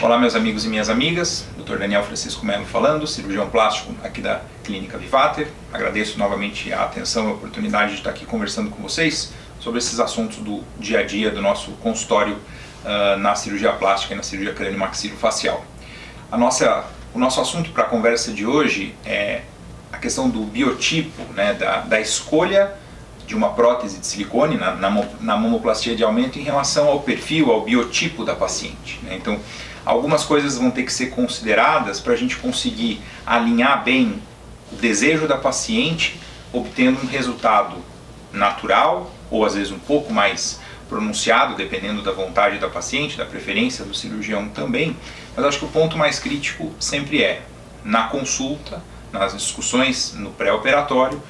Olá meus amigos e minhas amigas, Dr. Daniel Francisco Melo falando, cirurgião plástico aqui da Clínica Vivater. Agradeço novamente a atenção e a oportunidade de estar aqui conversando com vocês sobre esses assuntos do dia a dia do nosso consultório na cirurgia plástica e na cirurgia craniomaxilofacial. O nosso assunto para a conversa de hoje é a questão do biotipo, né, da escolha de uma prótese de silicone na mamoplastia de aumento em relação ao perfil, ao biotipo da paciente, né? Então, algumas coisas vão ter que ser consideradas para a gente conseguir alinhar bem o desejo da paciente, obtendo um resultado natural, ou às vezes um pouco mais pronunciado, dependendo da vontade da paciente, da preferência do cirurgião também. Mas acho que o ponto mais crítico sempre é, na consulta, nas discussões no pré-operatório,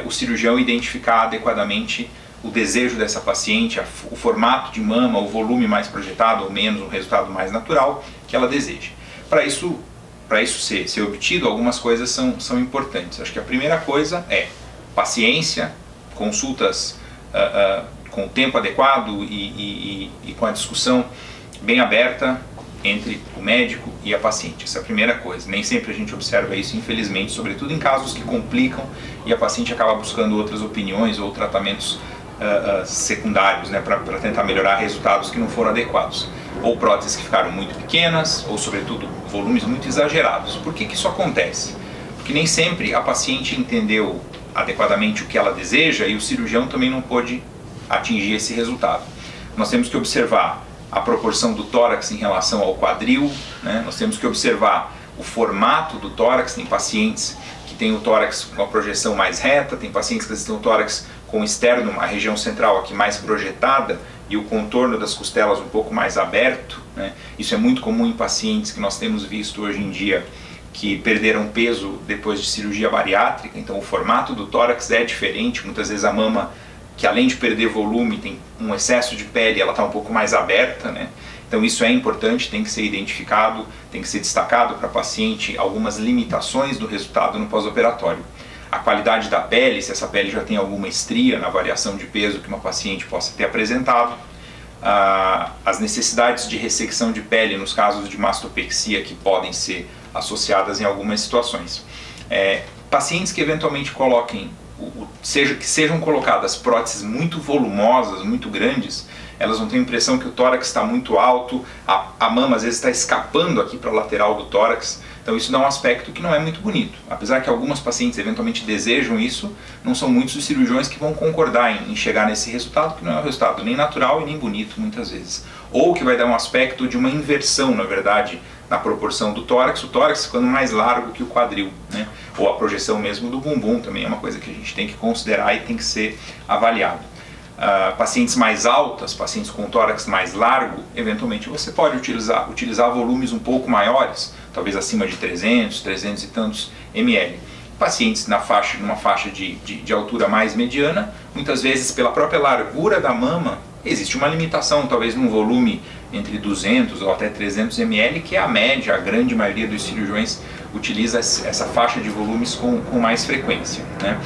o cirurgião identificar adequadamente o desejo dessa paciente, o formato de mama, o volume mais projetado ou menos, um resultado mais natural que ela deseja. Para isso ser obtido, algumas coisas são importantes. Acho que a primeira coisa é paciência, consultas com o tempo adequado e com a discussão bem aberta entre o médico e a paciente. Essa é a primeira coisa. Nem sempre a gente observa isso, infelizmente, sobretudo em casos que complicam e a paciente acaba buscando outras opiniões ou tratamentos secundários, né, para tentar melhorar resultados que não foram adequados. Ou próteses que ficaram muito pequenas, ou sobretudo volumes muito exagerados. Por que isso acontece? Porque nem sempre a paciente entendeu adequadamente o que ela deseja e o cirurgião também não pôde atingir esse resultado. Nós temos que observar a proporção do tórax em relação ao quadril, né? Nós temos que observar o formato do tórax. Tem pacientes que têm o tórax com a projeção mais reta, tem pacientes que têm o tórax com o externo, a região central aqui mais projetada e o contorno das costelas um pouco mais aberto, né? Isso é muito comum em pacientes que nós temos visto hoje em dia que perderam peso depois de cirurgia bariátrica. Então o formato do tórax é diferente, muitas vezes a mama, que além de perder volume, tem um excesso de pele, ela está um pouco mais aberta, né? Então isso é importante, tem que ser identificado, tem que ser destacado para a paciente algumas limitações do resultado no pós-operatório. A qualidade da pele, se essa pele já tem alguma estria na variação de peso que uma paciente possa ter apresentado, as necessidades de ressecção de pele nos casos de mastopexia que podem ser associadas em algumas situações. Pacientes que eventualmente coloquem que sejam colocadas próteses muito volumosas, muito grandes, elas vão ter a impressão que o tórax está muito alto, a mama às vezes está escapando aqui para a lateral do tórax, então isso dá um aspecto que não é muito bonito. Apesar que algumas pacientes eventualmente desejam isso, não são muitos os cirurgiões que vão concordar em chegar nesse resultado, que não é um resultado nem natural e nem bonito muitas vezes. Ou que vai dar um aspecto de uma inversão, na verdade, na proporção do tórax, o tórax ficando mais largo que o quadril, né? Ou a projeção mesmo do bumbum também é uma coisa que a gente tem que considerar e tem que ser avaliado. Pacientes mais altas, pacientes com tórax mais largo, eventualmente você pode utilizar volumes um pouco maiores, talvez acima de 300 e tantos ml. Pacientes numa faixa de altura mais mediana, muitas vezes pela própria largura da mama, existe uma limitação, talvez num volume entre 200 ou até 300 ml, que é a média, a grande maioria dos cirurgiões utiliza essa faixa de volumes com mais frequência, né?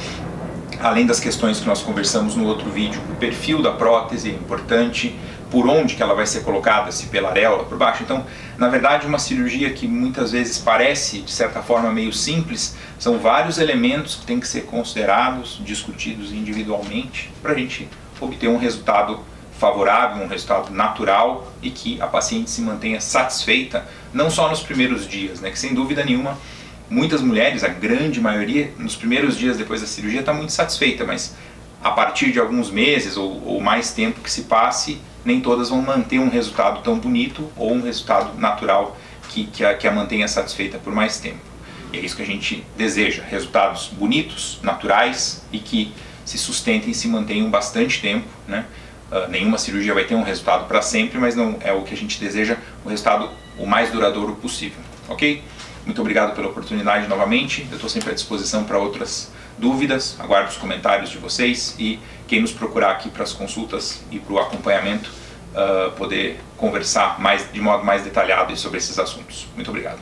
Além das questões que nós conversamos no outro vídeo, o perfil da prótese é importante, por onde que ela vai ser colocada, se pela areola, por baixo. Então, na verdade, uma cirurgia que muitas vezes parece, de certa forma, meio simples, são vários elementos que têm que ser considerados, discutidos individualmente, para a gente obter um resultado favorável, um resultado natural e que a paciente se mantenha satisfeita, não só nos primeiros dias, né? Que sem dúvida nenhuma, muitas mulheres, a grande maioria, nos primeiros dias depois da cirurgia está muito satisfeita, mas a partir de alguns meses ou mais tempo que se passe, nem todas vão manter um resultado tão bonito ou um resultado natural que a mantenha satisfeita por mais tempo. E é isso que a gente deseja, resultados bonitos, naturais e que se sustentem e se mantenham bastante tempo, né? Nenhuma cirurgia vai ter um resultado para sempre, mas não é o que a gente deseja, o resultado o mais duradouro possível, ok? Muito obrigado pela oportunidade novamente, eu estou sempre à disposição para outras dúvidas, aguardo os comentários de vocês e quem nos procurar aqui para as consultas e para o acompanhamento, poder conversar de modo mais detalhado sobre esses assuntos. Muito obrigado.